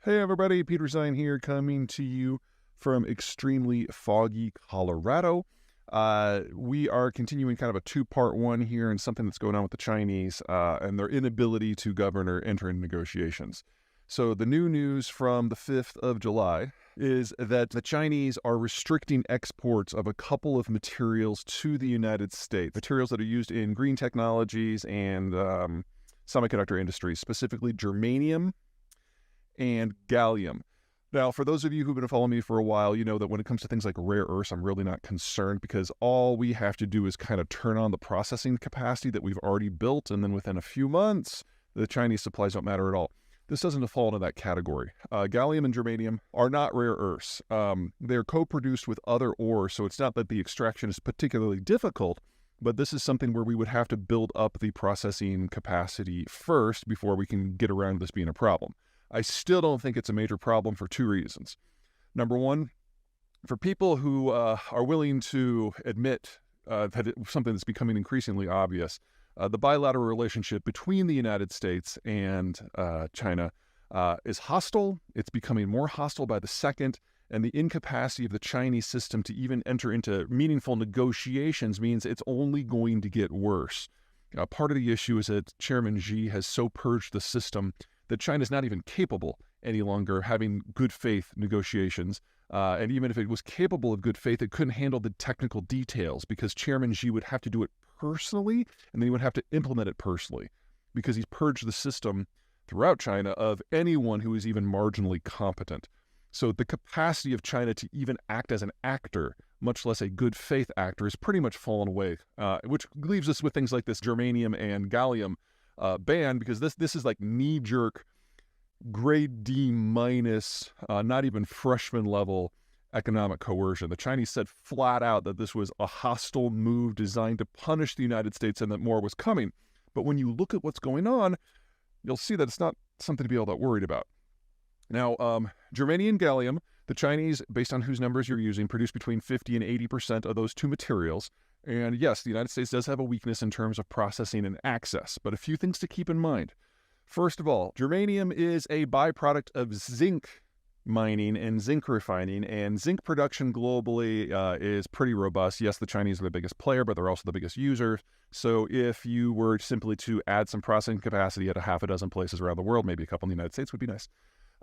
Hey everybody, Peter Zeihan here, coming to you from extremely foggy Colorado. We are continuing kind of a two-part one here and something that's going on with the Chinese and their inability to govern or enter into negotiations. So the new news from the 5th of July is that the Chinese are restricting exports of a couple of materials to the United States, materials that are used in green technologies and semiconductor industries, specifically germanium and gallium. Now, for those of you who've been following me for a while, you know that when it comes to things like rare earths, I'm really not concerned because all we have to do is kind of turn on the processing capacity that we've already built, and then within a few months, the Chinese supplies don't matter at all. This doesn't fall into that category. Gallium and germanium are not rare earths. They're co-produced with other ores, so it's not that the extraction is particularly difficult, but this is something where we would have to build up the processing capacity first before we can get around this being a problem. I still don't think it's a major problem for two reasons. Number one, for people who are willing to admit that it's something that's becoming increasingly obvious, the bilateral relationship between the United States and China is hostile. It's becoming more hostile by the second, and the incapacity of the Chinese system to even enter into meaningful negotiations means it's only going to get worse. Part of the issue is that Chairman Xi has so purged the system that China is not even capable any longer having good faith negotiations. And even if it was capable of good faith, it couldn't handle the technical details because Chairman Xi would have to do it personally, and then he would have to implement it personally because he's purged the system throughout China of anyone who is even marginally competent. So the capacity of China to even act as an actor, much less a good faith actor, is pretty much fallen away, which leaves us with things like this germanium and gallium ban, because this is like knee-jerk grade D minus, not even freshman level economic coercion. The Chinese said flat out that this was a hostile move designed to punish the United States and that more was coming. But when you look at what's going on, you'll see that it's not something to be all that worried about. Now, germanium and gallium, the Chinese, based on whose numbers you're using, produce between 50 and 80% of those two materials. And yes, the United States does have a weakness in terms of processing and access, but a few things to keep in mind. First of all, germanium is a byproduct of zinc mining and zinc refining, and zinc production globally is pretty robust. Yes, the Chinese are the biggest player, but they're also the biggest user. So if you were simply to add some processing capacity at a half a dozen places around the world, maybe a couple in the United States would be nice.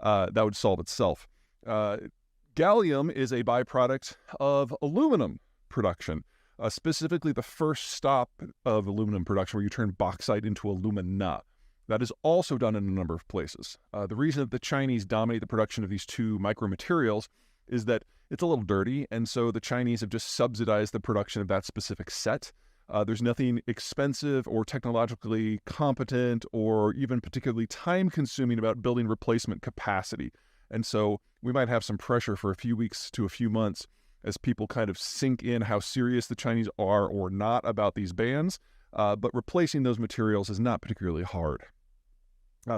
That would solve itself. Gallium is a byproduct of aluminum production. Specifically the first stop of aluminum production where you turn bauxite into alumina. That is also done in a number of places. The reason that the Chinese dominate the production of these two micromaterials is that it's a little dirty, and so the Chinese have just subsidized the production of that specific set. There's nothing expensive or technologically competent or even particularly time-consuming about building replacement capacity. And so we might have some pressure for a few weeks to a few months as people kind of sink in how serious the Chinese are or not about these bans, but replacing those materials is not particularly hard.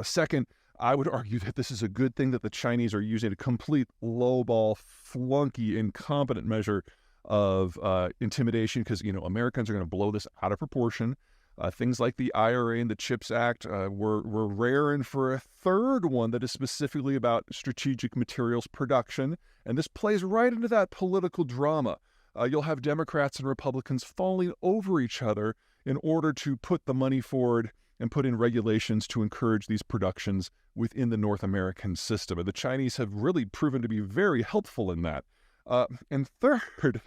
Second, I would argue that this is a good thing that the Chinese are using a complete lowball, flunky, incompetent measure of intimidation because, you know, Americans are going to blow this out of proportion. Things like the IRA and the CHIPS Act were raring for a third one that is specifically about strategic materials production. And this plays right into that political drama. You'll have Democrats and Republicans falling over each other in order to put the money forward and put in regulations to encourage these productions within the North American system. And the Chinese have really proven to be very helpful in that. And third,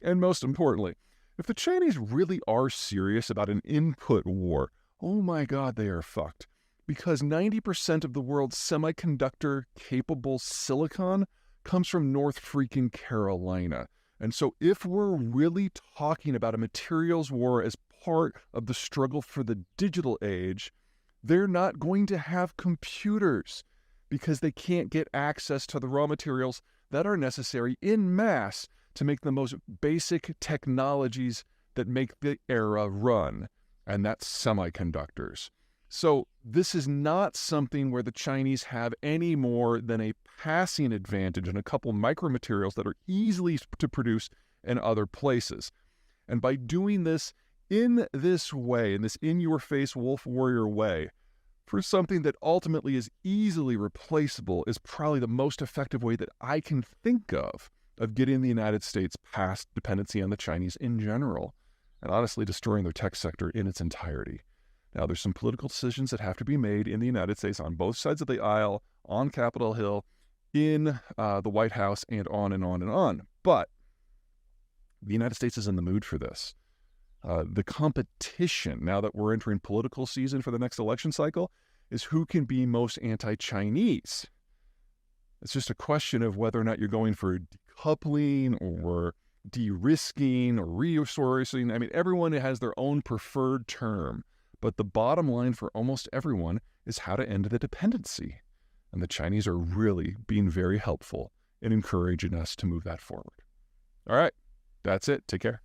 and most importantly, if the Chinese really are serious about an input war, oh my God, they are fucked. Because 90% of the world's semiconductor-capable silicon comes from North freaking Carolina. And so if we're really talking about a materials war as part of the struggle for the digital age, they're not going to have computers because they can't get access to the raw materials that are necessary in mass to make the most basic technologies that make the era run, and that's semiconductors. So this is not something where the Chinese have any more than a passing advantage in a couple micromaterials that are easily to produce in other places. And by doing this in this way, in this in-your-face wolf warrior way, for something that ultimately is easily replaceable is probably the most effective way that I can think of getting the United States past dependency on the Chinese in general, and honestly destroying their tech sector in its entirety. Now, there's some political decisions that have to be made in the United States on both sides of the aisle, on Capitol Hill, in the White House, and on and on and on. But the United States is in the mood for this. The competition, now that we're entering political season for the next election cycle, is who can be most anti-Chinese. It's just a question of whether or not you're going for decoupling or de-risking or resourcing. I mean, everyone has their own preferred term, but the bottom line for almost everyone is how to end the dependency. And the Chinese are really being very helpful in encouraging us to move that forward. All right, that's it. Take care.